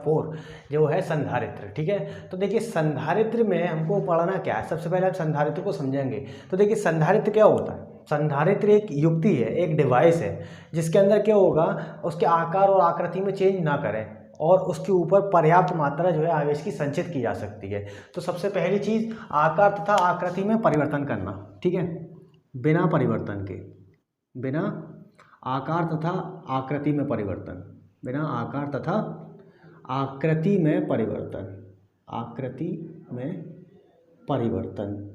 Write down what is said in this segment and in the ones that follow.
4 जो है संधारित्र। ठीक है, तो देखिए संधारित्र में हमको पढ़ना क्या है, सबसे पहले हम संधारित्र को समझेंगे। तो देखिए संधारित्र क्या होता है, संधारित्र एक युक्ति है, एक डिवाइस है जिसके अंदर क्या होगा, उसके आकार और आकृति में चेंज ना करें और उसके ऊपर पर्याप्त मात्रा जो है आवेश की संचित की जा सकती है। तो सबसे पहली चीज़ आकार तथा आकृति में परिवर्तन करना। ठीक है, बिना परिवर्तन के, बिना आकार तथा आकृति में परिवर्तन, बिना आकार तथा आकृति में परिवर्तन, आकृति में परिवर्तन,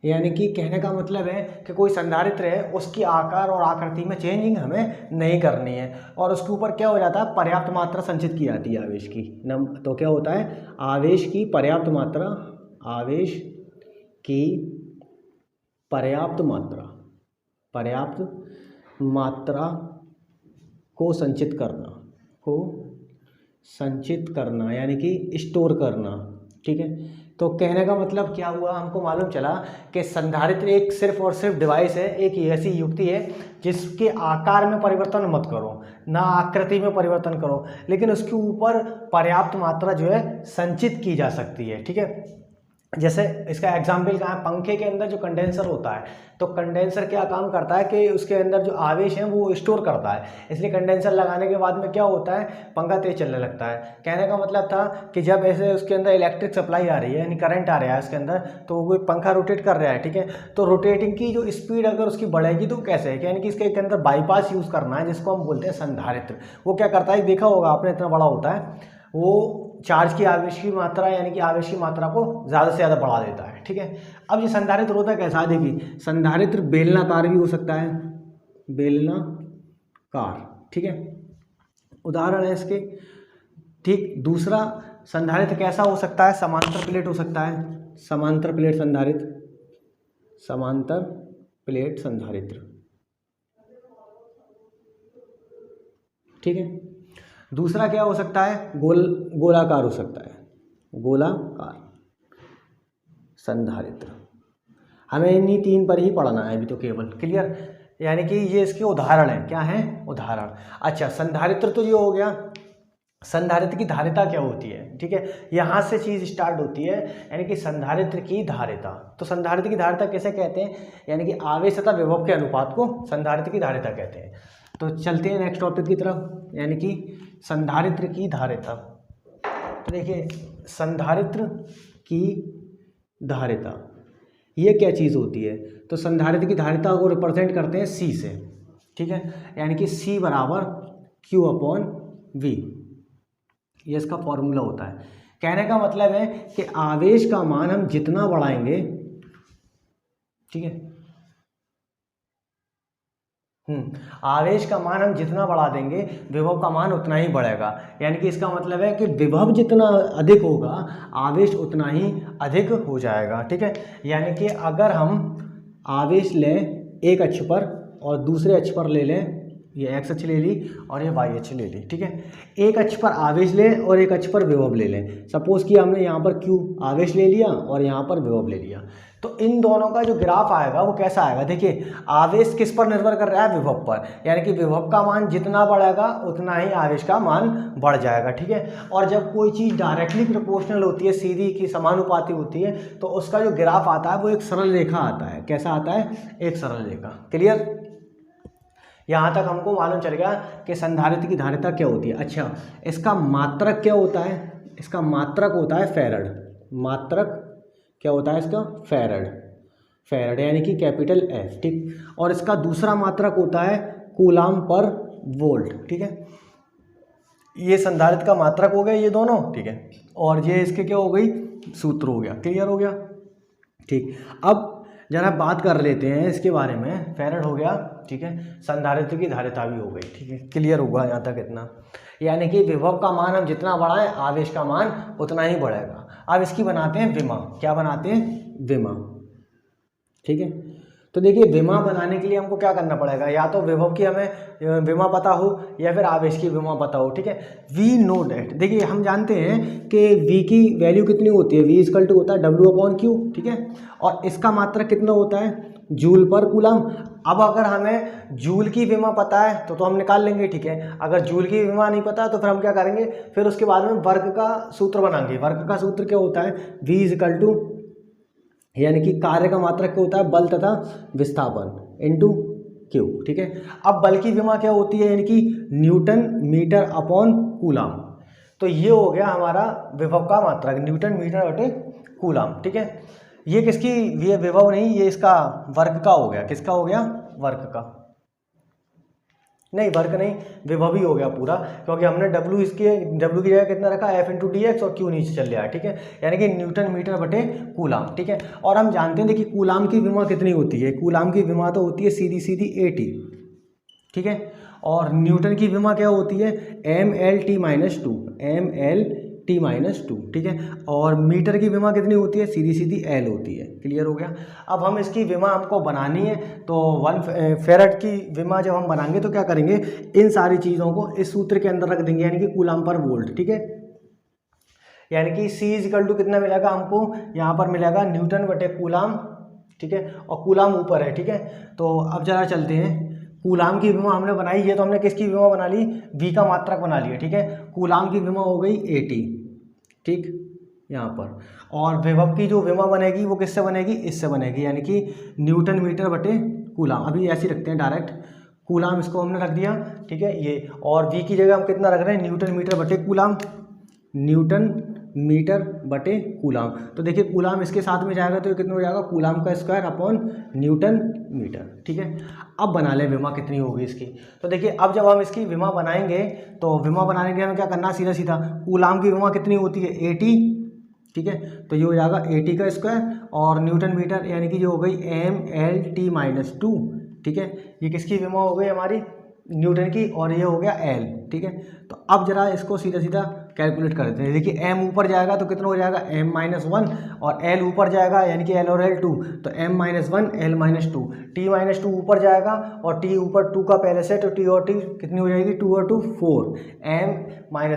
यानी कि कहने का मतलब है कि कोई संधारित्र है उसकी आकार और आकृति में चेंजिंग हमें नहीं करनी है और उसके ऊपर क्या हो जाता है, पर्याप्त मात्रा संचित की जाती है आवेश की। तो क्या होता है, आवेश की पर्याप्त मात्रा, आवेश की पर्याप्त मात्रा, पर्याप्त मात्रा को संचित करना, को संचित करना यानी कि स्टोर करना। ठीक है, तो कहने का मतलब क्या हुआ, हमको मालूम चला कि संधारित्र एक सिर्फ और सिर्फ डिवाइस है, एक ऐसी युक्ति है जिसके आकार में परिवर्तन मत करो, ना आकृति में परिवर्तन करो, लेकिन उसके ऊपर पर्याप्त मात्रा जो है संचित की जा सकती है। ठीक है, जैसे इसका एग्जाम्पल कहाँ है, पंखे के अंदर जो कंडेंसर होता है, तो कंडेंसर क्या काम करता है कि उसके अंदर जो आवेश है वो स्टोर करता है, इसलिए कंडेंसर लगाने के बाद में क्या होता है, पंखा तेज चलने लगता है। कहने का मतलब था कि जब ऐसे उसके अंदर इलेक्ट्रिक सप्लाई आ रही है यानी करंट आ रहा है उसके अंदर, तो वो पंखा रोटेट कर रहा है। ठीक है, तो रोटेटिंग की जो स्पीड अगर उसकी बढ़ेगी तो कैसे है, यानी कि इसके अंदर बाईपास यूज़ करना है जिसको हम बोलते हैं संधारित्र। वो क्या करता है, देखा होगा आपने, इतना बड़ा होता है, वो चार्ज की आवेश की मात्रा यानी कि आवेश की मात्रा को ज़्यादा से ज़्यादा बढ़ा देता है। ठीक है, अब ये संधारित्र होता है कैसा, देखिए संधारित्र बेलनाकार भी हो सकता है, बेलनाकार। ठीक है, उदाहरण है इसके। ठीक, दूसरा संधारित्र कैसा हो सकता है, समांतर प्लेट हो सकता है, समांतर प्लेट संधारित्र, समांतर प्लेट संधारित्र। ठीक है, दूसरा क्या हो सकता है, गोलाकार हो सकता है, गोलाकार संधारित्र। हमें इन्हीं 3 पर ही पढ़ना है अभी तो केवल, क्लियर, यानी कि ये इसके उदाहरण है। क्या है, उदाहरण। अच्छा, संधारित्र तो ये हो गया। संधारित्र की धारिता क्या होती है, ठीक है, यहाँ से चीज़ स्टार्ट होती है, यानी कि संधारित्र की धारिता। तो संधारित्र की धारिता कैसे कहते हैं, यानी कि आवेश तथा विभव के अनुपात को संधारित्र की धारिता कहते हैं। तो चलते हैं नेक्स्ट टॉपिक की तरफ, यानी कि संधारित्र की धारिता। तो देखिए संधारित्र की धारिता ये क्या चीज़ होती है, तो संधारित्र की धारिता को रिप्रेजेंट करते हैं C से। ठीक है, यानी कि C बराबर Q/V, ये इसका फॉर्मूला होता है। कहने का मतलब है कि आवेश का मान हम जितना बढ़ाएंगे, ठीक है, आवेश का मान हम जितना बढ़ा देंगे विभव का मान उतना ही बढ़ेगा। यानी कि इसका मतलब है कि विभव जितना अधिक होगा आवेश उतना ही अधिक हो जाएगा। ठीक है, यानी कि अगर हम आवेश लें एक अक्ष पर और दूसरे अक्ष पर ले लें, ये एक्स अक्ष ले ली और ये वाई अक्ष ले ली। ठीक है, एक अक्ष पर आवेश लें और एक अक्ष पर विभव ले लें। सपोज कि हमने यहाँ पर Q आवेश ले लिया और यहाँ पर विभव ले लिया, तो इन दोनों का जो ग्राफ आएगा वो कैसा आएगा, देखिए आवेश किस पर निर्भर कर रहा है, विभव पर, यानी कि विभव का मान जितना बढ़ेगा उतना ही आवेश का मान बढ़ जाएगा। ठीक है, और जब कोई चीज़ डायरेक्टली प्रोपोर्शनल होती है, सीधी की समानुपाती होती है, तो उसका जो ग्राफ आता है वो एक सरल रेखा आता है। कैसा आता है, एक सरल रेखा। क्लियर, यहाँ तक हमको मालूम चल गया कि संधारित्र की धारिता क्या होती है। अच्छा, इसका मात्रक क्या होता है, इसका मात्रक होता है फैरड। मात्रक क्या होता है इसका, फैरड, फैरड यानी कि कैपिटल F। ठीक, और इसका दूसरा मात्रक होता है कूलाम पर वोल्ट। ठीक है, ये संधारित्र का मात्रक हो गया ये दोनों। ठीक है, और ये इसके क्या हो गई, सूत्र हो गया। क्लियर हो गया। ठीक, अब जरा बात कर लेते हैं इसके बारे में। फैरड हो गया, ठीक है, संधारित्र की धारिता भी हो गई। ठीक है, क्लियर होगा यहाँ तक इतना, यानी कि विभव का मान हम जितना बढ़ाएं आवेश का मान उतना ही बढ़ेगा। अब इसकी बनाते हैं विमा। क्या बनाते हैं, विमा। ठीक है, तो देखिए विमा बनाने के लिए हमको क्या करना पड़ेगा, या तो विभव की हमें विमा पता हो या फिर आवेश की विमा पता हो, ठीक है। वी नो डेट, देखिए हम जानते हैं कि वी की वैल्यू कितनी होती है, वी इक्वल टू होता है W/Q, ठीक है। और इसका मात्रक कितना होता है, जूल पर कूलम। अब अगर हमें जूल की विमा पता है तो हम निकाल लेंगे, ठीक है। अगर जूल की विमा नहीं पता तो फिर हम क्या करेंगे, फिर उसके बाद में वर्ग का सूत्र बनाएंगे। वर्ग का सूत्र क्या होता है, V इक्वल टू, यानी कि कार्य का मात्रक क्या होता है, बल तथा विस्थापन इनटू Q, ठीक है। अब बल की विमा क्या होती है, यानी कि न्यूटन मीटर अपॉन कूलम। तो ये हो गया हमारा विभव का मात्रक, न्यूटन मीटर बटे कूलम, ठीक है। ये किसकी, ये विभव नहीं, ये इसका वर्ग का हो गया। किसका हो गया, वर्ग का, नहीं वर्ग नहीं, विभव ही हो गया पूरा, क्योंकि हमने W की जगह कितना रखा, F/dx और Q नीचे चल रहा है, ठीक है। यानी कि न्यूटन मीटर बटे कूलाम, ठीक है। और हम जानते हैं देखिए कूलाम की विमा कितनी होती है, कूलाम की विमा तो होती है सीधी सीधी 80, ठीक है। और न्यूटन की विमा क्या होती है, mL/T-2, mL/T-2, ठीक है। और मीटर की विमा कितनी होती है, सीधी सीधी L होती है। क्लियर हो गया। अब हम इसकी विमा हमको बनानी है, तो 1 फेरेड की विमा जब हम बनाएंगे तो क्या करेंगे, इन सारी चीज़ों को इस सूत्र के अंदर रख देंगे, यानी कि कूलम पर वोल्ट, ठीक है। यानी कि C इक्वल टू कितना मिलेगा हमको, यहाँ पर मिलेगा न्यूटन बटे कूलम, ठीक है। और कूलम ऊपर है, ठीक है। तो अब जरा चलते हैं, कूलाम की विमा हमने बनाई है, तो हमने किसकी विमा बना ली, V का मात्रक बना लिया, ठीक है। कूलाम की विमा हो गई 80, ठीक, यहाँ पर। और विभव की जो विमा बनेगी वो किससे बनेगी, इससे बनेगी, यानी कि न्यूटन मीटर बटे कूलाम। अभी ऐसे रखते हैं डायरेक्ट, कूलाम इसको हमने रख दिया, ठीक है ये। और V की जगह हम कितना रख रहे हैं, न्यूटन मीटर बटे कूलाम, न्यूटन मीटर बटे कूलाम। तो देखिए कूलाम इसके साथ में जाएगा तो ये कितना हो जाएगा, कूलाम का स्क्वायर अपॉन न्यूटन मीटर, ठीक है। अब बना लें विमा कितनी होगी इसकी। तो देखिए अब जब हम इसकी विमा बनाएंगे तो विमा बनाने के लिए हमें क्या करना है, सीधा सीधा कूलाम की विमा कितनी होती है 80, ठीक है। तो ये हो जाएगा 80 का स्क्वायर और न्यूटन मीटर, यानी कि जो हो गई mL/T-2, ठीक है। ये किसकी विमा हो गई हमारी, न्यूटन की, और ये हो गया L, ठीक है। तो अब जरा इसको सीधा सीधा कैलकुलेट कर देते हैं। देखिए m ऊपर जाएगा तो कितना हो जाएगा, m-1, और L ऊपर जाएगा यानी कि L और L 2, तो m-1 L-2, T-2 ऊपर जाएगा और T ऊपर 2 का पहले से, तो T और T कितनी हो जाएगी, 2 और 2 4, m-1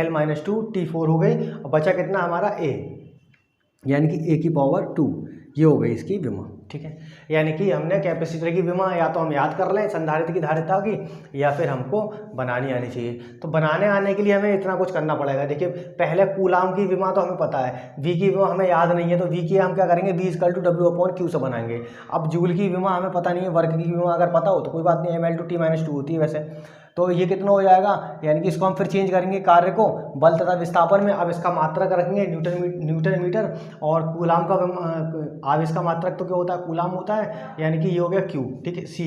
L-2 T4 हो गई, और बचा कितना हमारा A, यानी कि A की पावर 2। ये हो गई इसकी विमा, ठीक है। यानी कि हमने कैपेसिटर की विमा या तो हम याद कर लें संधारित्र की धारिता की, या फिर हमको बनानी आनी चाहिए। तो बनाने आने के लिए हमें इतना कुछ करना पड़ेगा। देखिए पहले कूलाम की विमा तो हमें पता है, V की विमा हमें याद नहीं है, तो V की हम क्या करेंगे, V इक्वल टू W/Q से बनाएंगे। अब जूल की विमा हमें पता नहीं है, वर्ग की विमा अगर पता हो तो कोई बात नहीं, mL/T-2 होती है वैसे। तो ये कितना हो जाएगा, यानी कि इसको हम फिर चेंज करेंगे कार्य को बल तथा विस्थापन में। अब इसका मात्रक रखेंगे न्यूटन मीटर, और कूलाम का आवेश का मात्रक तो क्या होता है, कूलाम होता है, यानी कि ये हो गया Q, ठीक है, C।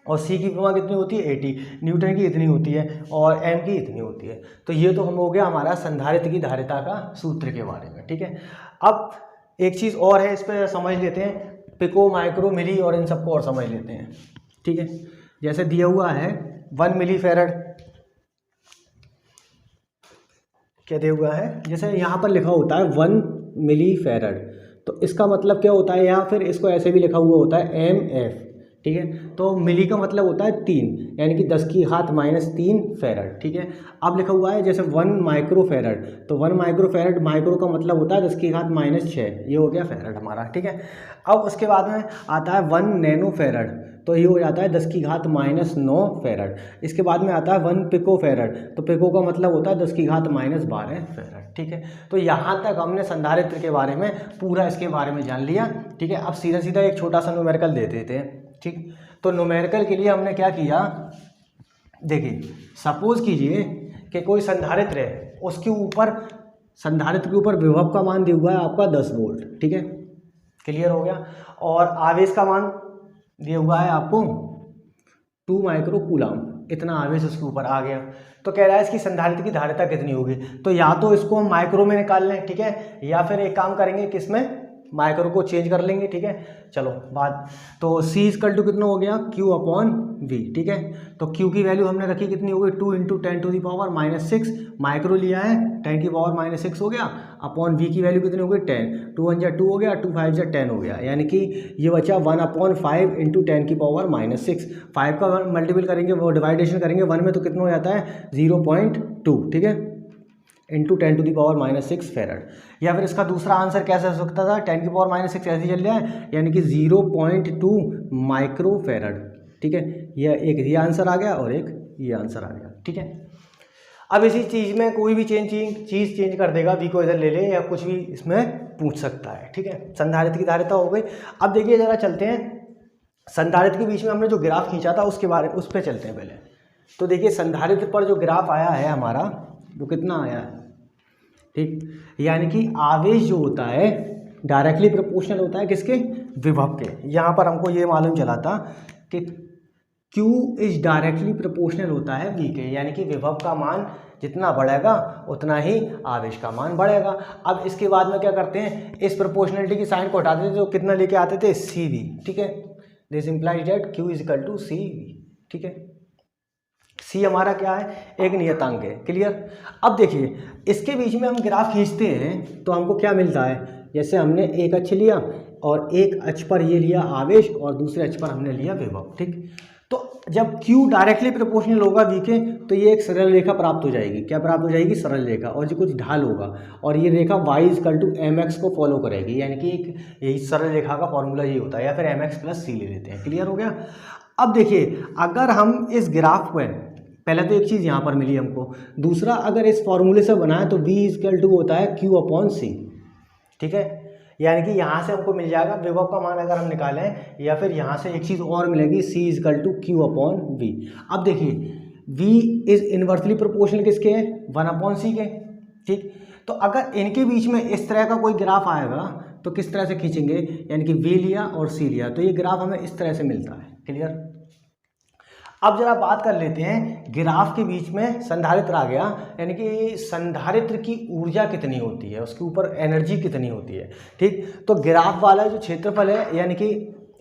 और C की विमा कितनी होती है 80, न्यूटन की इतनी होती है और M की इतनी होती है। तो ये तो हम हो गया हमारा संधारित्र की धारिता का सूत्र के बारे में, ठीक है। अब एक चीज़ और है, इस पर समझ लेते हैं, पिको माइक्रो मिली और इन सबको और समझ लेते हैं, ठीक है। जैसे दिया हुआ है 1 मिली फेरड, क्या दिया हुआ है, जैसे यहाँ पर लिखा होता है 1 मिली फेरड, तो इसका मतलब क्या होता है, या फिर इसको ऐसे भी लिखा हुआ होता है MF, ठीक है। तो मिली का मतलब होता है 3, यानी कि 10⁻³ फेरड, ठीक है। अब लिखा हुआ है जैसे 1 माइक्रो फेरड, तो 1 माइक्रो फेरड, माइक्रो का मतलब होता है 10⁻⁶, ये हो गया फेरड हमारा, ठीक है। अब उसके बाद में आता है 1 नैनो फेरड, तो ये हो जाता है 10⁻⁹ फेरड। इसके बाद में आता है 1 पिको फेरड, तो पिको का मतलब होता है 10⁻12 फेरड, ठीक है। तो यहाँ तक हमने संधारित्र के बारे में पूरा इसके बारे में जान लिया, ठीक है। अब सीधा सीधा एक छोटा सा न्यूमेरिकल दे देते हैं, ठीक। तो न्यूमेरिकल के लिए हमने क्या किया, देखिए सपोज कीजिए कि कोई संधारित्र है, उसके ऊपर, संधारित्र के ऊपर विभव का मान दिया हुआ है आपका 10 वोल्ट, ठीक है, क्लियर हो गया। और आवेश का मान दिया हुआ है आपको 2 माइक्रो कूलाम, इतना आवेश उसके ऊपर आ गया। तो कह रहा है इसकी संधारित्र की धारिता कितनी होगी, तो या तो इसको हम माइक्रो में निकाल लें, ठीक है, या फिर एक काम करेंगे किसमें, माइक्रो को चेंज कर लेंगे, ठीक है। चलो बात, तो C इक्वल टू कितना हो गया, Q अपॉन V, ठीक है। तो Q की वैल्यू हमने रखी कितनी हो गई, 2 इंटू 10⁻⁻6, माइक्रो लिया है 10⁻⁻6 हो गया, अपॉन V की वैल्यू कितनी हो गई 10, 2 1 जा 2 हो गया, 2 5 जा 10 हो गया, यानी कि ये बचा 1/5 इंटू 10⁻⁻6। 5 का मल्टीपल करेंगे, वो डिवाइडेशन करेंगे 1 में तो कितना हो जाता है 0.2, ठीक है, इंटू 10⁻⁻6 फेरड। या फिर इसका दूसरा आंसर कैसे हो सकता था, 10⁻⁻6 ऐसे चल जाए, यानी कि 0.2 माइक्रो फेरड, ठीक है। एक ये आंसर आ गया और एक ये आंसर आ गया, ठीक है। अब इसी चीज़ में कोई भी चीज़ चेंज कर देगा, V को इधर ले ले या कुछ भी इसमें पूछ सकता है, ठीक है। संधारित्र की धारिता हो गई। अब देखिए जरा चलते हैं संधारित्र के बीच में हमने जो ग्राफ खींचा था उसके बारे में, उस पर चलते हैं पहले। तो देखिए संधारित्र पर जो ग्राफ आया है हमारा, वो कितना आया है, ठीक, यानी कि आवेश जो होता है डायरेक्टली प्रोपोर्शनल होता है किसके, विभव के। यहाँ पर हमको ये मालूम चला था कि Q इज डायरेक्टली प्रोपोर्शनल होता है V के, यानी कि विभव का मान जितना बढ़ेगा उतना ही आवेश का मान बढ़ेगा। अब इसके बाद में क्या करते हैं, इस प्रोपोर्शनलिटी की साइन को हटाते थे तो कितना लेके आते थे CV, ठीक है। This implies that Q is equal to CV, ठीक है। C हमारा क्या है, एक नियतांक है, क्लियर। अब देखिए इसके बीच में हम ग्राफ खींचते हैं तो हमको क्या मिलता है, जैसे हमने एक अक्ष लिया और एक अक्ष पर ये लिया आवेश और दूसरे अक्ष पर हमने लिया विभव, ठीक। तो जब Q डायरेक्टली प्रोपोर्शनल होगा V के तो ये एक सरल रेखा प्राप्त हो जाएगी, क्या प्राप्त हो जाएगी, सरल रेखा, और जो कुछ ढाल होगा और ये रेखा y इक्वल टू mx को फॉलो करेगी, यानी कि एक यही सरल रेखा का फॉर्मूला ये होता है, या फिर mx प्लस c ले लेते हैं, क्लियर हो गया। अब देखिए अगर हम इस ग्राफ में, पहले तो एक चीज़ यहाँ पर मिली हमको, दूसरा अगर इस फॉर्मूले से बनाए तो V इक्वल टू होता है Q अपॉन C, ठीक है। यानी कि यहाँ से हमको मिल जाएगा विभव का मान अगर हम निकालें, या फिर यहाँ से एक चीज़ और मिलेगी C equal to Q upon V। अब देखिए V इज इनवर्सली प्रोपोर्शनल किसके है, 1/c के, ठीक। तो अगर इनके बीच में इस तरह का कोई ग्राफ आएगा तो किस तरह से खींचेंगे, यानी कि V लिया और C लिया तो ये ग्राफ हमें इस तरह से मिलता है, क्लियर। अब जरा बात कर लेते हैं ग्राफ के बीच में संधारित्र आ गया, यानी कि संधारित्र की ऊर्जा कितनी होती है, उसके ऊपर एनर्जी कितनी होती है, ठीक। तो ग्राफ वाला जो क्षेत्रफल है, यानी कि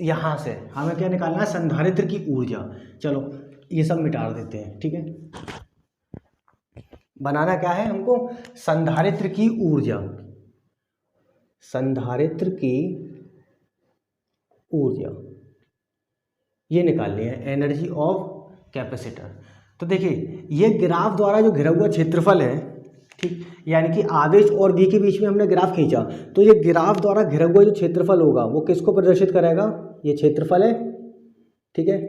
यहाँ से हमें क्या निकालना है, संधारित्र की ऊर्जा। चलो ये सब मिटा देते हैं, ठीक है। बनाना क्या है हमको, संधारित्र की ऊर्जा, संधारित्र की ऊर्जा ये निकालनी है, एनर्जी ऑफ कैपेसिटर। तो देखिए ये ग्राफ द्वारा जो घिरा हुआ क्षेत्रफल है, ठीक, यानी कि आवेश और V के बीच में हमने ग्राफ खींचा तो ये ग्राफ द्वारा घिरा हुआ जो क्षेत्रफल होगा वो किसको प्रदर्शित करेगा, ये क्षेत्रफल है, ठीक है।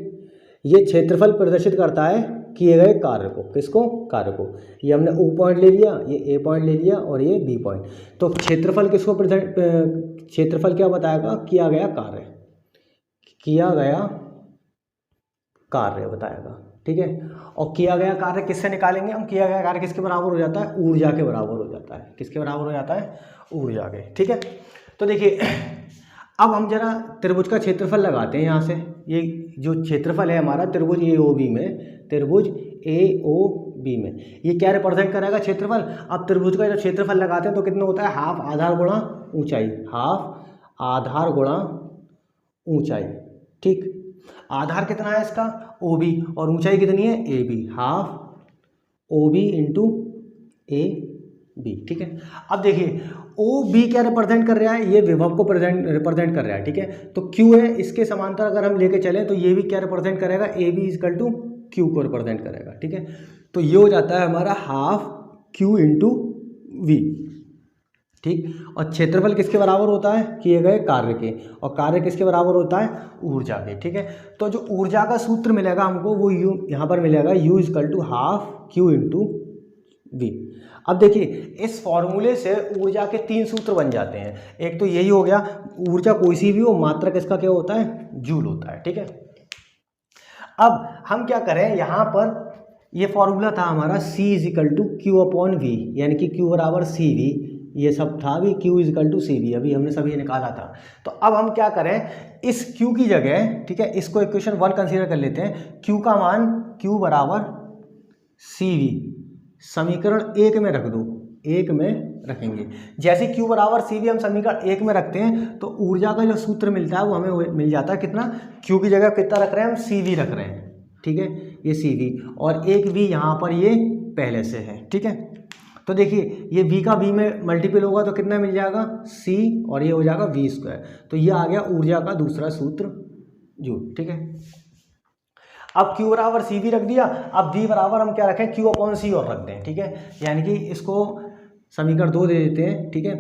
ये क्षेत्रफल प्रदर्शित करता है किए गए कार्य को, किसको, कार्य को। ये हमने O पॉइंट ले लिया, ये A पॉइंट ले लिया और ये B पॉइंट। तो क्षेत्रफल किसको क्षेत्रफल क्या बताएगा, किया गया कार्य, किया गया कार्य बताएगा, ठीक है। और किया गया कार्य किससे निकालेंगे हम, किया गया कार्य किसके बराबर हो जाता है, ऊर्जा के बराबर हो जाता है, किसके बराबर हो जाता है, ऊर्जा के, ठीक है। तो देखिए अब हम जरा त्रिभुज का क्षेत्रफल लगाते हैं यहाँ से। ये जो क्षेत्रफल है हमारा त्रिभुज AOB में, त्रिभुज AOB में ये क्या रिप्रेजेंट करेगा, क्षेत्रफल। अब त्रिभुज का जब क्षेत्रफल लगाते हैं तो कितना होता है, हाफ आधार गुणा ऊंचाई, हाफ आधार गुणा ऊंचाई, ठीक। आधार कितना है इसका, OB, और ऊंचाई कितनी है, AB, half OB into AB, ठीक है। अब देखिए OB क्या रिप्रेजेंट कर रहा है, ये विभव को रिप्रेजेंट कर रहा है, ठीक है। तो Q है, इसके समांतर अगर हम लेके चले तो ये भी क्या रिप्रेजेंट करेगा, AB इक्वल टू Q को रिप्रेजेंट करेगा, ठीक है। तो ये हो जाता है हमारा हाफ Q इंटू V, ठीक। और क्षेत्रफल किसके बराबर होता है, किए गए कार्य के, और कार्य किसके बराबर होता है, ऊर्जा के, ठीक है। तो जो ऊर्जा का सूत्र मिलेगा हमको वो U यहाँ पर मिलेगा, U equal to half Q into V। अब देखिए इस फॉर्मूले से ऊर्जा के 3 सूत्र बन जाते हैं। एक तो यही हो गया, ऊर्जा कोई सी भी हो, मात्रा किसका क्या होता है, जूल होता है, ठीक है। अब हम क्या करें, यहाँ पर ये फॉर्मूला था हमारा C is equal to Q upon V, यानी कि Q बराबर CV, ये सब था भी, Q is equal to CV, अभी हमने सभी निकाला था। तो अब हम क्या करें, इस Q की जगह, ठीक है, इसको इक्वेशन 1 कंसीडर कर लेते हैं। Q का मान Q बराबर CV समीकरण 1 में रख दो, एक में रखेंगे। जैसे Q बराबर CV हम समीकरण एक में रखते हैं तो ऊर्जा का जो सूत्र मिलता है वो हमें मिल जाता है कितना, Q की जगह कितना रख रहे हैं हम, CV रख रहे हैं, ठीक है, ये CV और एक V यहाँ पर ये पहले से है, ठीक है। तो देखिए ये V का V में मल्टीपल होगा तो कितना मिल जाएगा, C और ये हो जाएगा V²। तो ये आ गया ऊर्जा का दूसरा सूत्र जूल, ठीक है। अब Q बराबर CV रख दिया, अब V बराबर हम क्या रखें, Q/C और रख दें, ठीक है। यानी कि इसको समीकरण 2 दे देते हैं, ठीक है।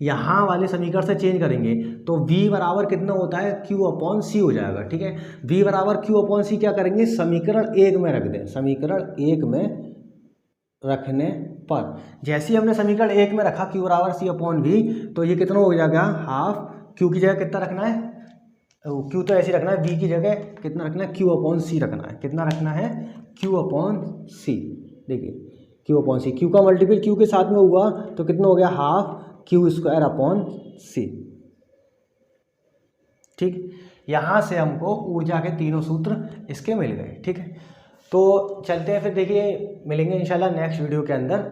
यहाँ वाले समीकरण से चेंज करेंगे तो V बराबर कितना होता है, Q/C हो जाएगा, ठीक है। V बराबर Q/C क्या करेंगे, समीकरण 1 में रख दें, समीकरण 1 में रखने पर जैसे ही हमने समीकरण 1 में रखा Q बराबर C/V तो ये कितना हो जाएगा, हाफ, Q की जगह कितना रखना है, Q तो ऐसे रखना है, V की जगह कितना रखना है, Q/C रखना है, कितना रखना है, Q/C। देखिए Q/C, Q का मल्टीपल Q के साथ में हुआ तो कितना हो गया, हाफ Q²/C, ठीक। यहाँ से हमको ऊर्जा के तीनों सूत्र इसके मिल गए, ठीक है। तो चलते हैं फिर, देखिए मिलेंगे इंशाल्लाह नेक्स्ट वीडियो के अंदर।